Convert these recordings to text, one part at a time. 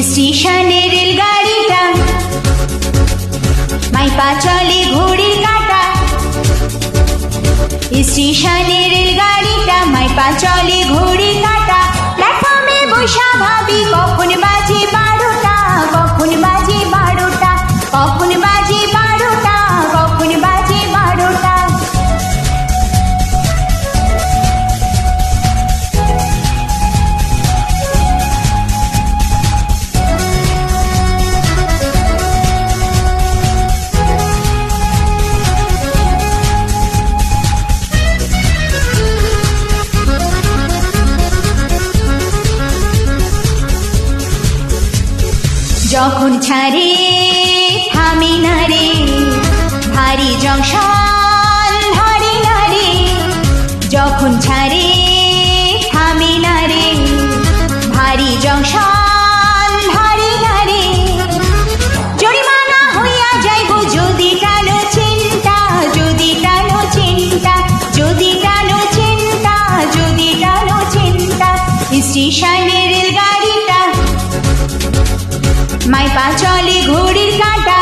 স্টেশনের রেলগাড়িটা মাইপা চলে ঘড়ির কাঁটা। স্টেশনের রেলগাড়িটা মাইপা চলে ঘড়ির কাঁটা। প্ল্যাটফর্মে বৈশা ভাবি কখন বাজে 12টা, কখন বাজে 12টা, কখন বাজে 12টা, কখন বাজে 12টা। যখন ছাড়ে থামে না রে, ভারী জংশন ধরে না রে। যখন ছাড়ে থামে না রে, ভারী জংশন ধরে না রে। জরিমানা হইয়া যাইব যদি টানো চিন্তা, যদি টানো চিন্তা, যদি টানো চিন্তা, যদি টানো চিন্তা। স্টেশনের রেলগাড়িটা মাইপা চলে ঘড়ির কাঁটা।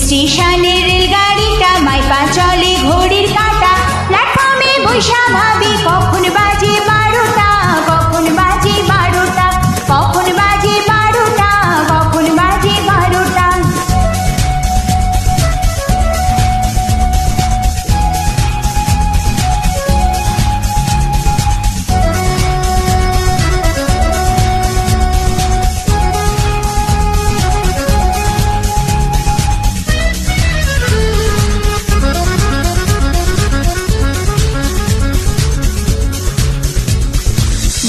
স্টেশনের রেলগাড়িটা মাইপা চলে ঘড়ির কাঁটা। প্ল্যাটফর্মে বৈশা ভাবি কখন বাজে 12টা, কখন বাজে 12টা, কখন বাজে 12টা, কখন বাজে 12টা।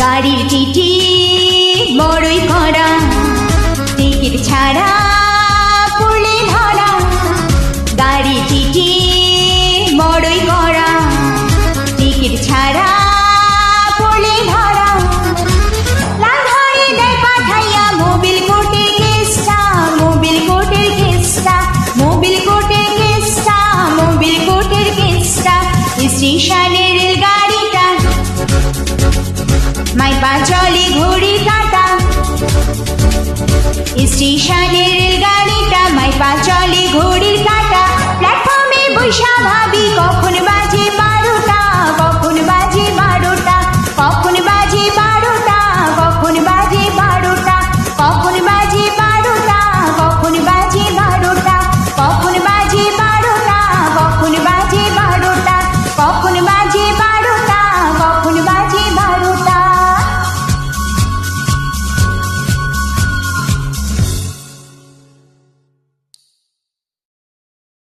গাড়ির টিটি বড়ই কড়া, টিকিট ছাড়া পড়লে ধরা। গাড়ির টিটি বড়ই কড়া, টিকিট ছাড়া পড়লে ধরা। লাল ধরে দেয় পাঠাইয়া মোবিল কোর্টের কেসটা, মোবিল কোর্টের কেসটা, মোবিল কোর্টের কেসটা, মোবিল কোর্টের কেসটা। স্টেশনের রেলগাড়িটা মাইপা চলে ঘড়ির কাঁটা। স্টেশনের রেলগাড়িটা মাইপা চলে ঘড়ির কাঁটা।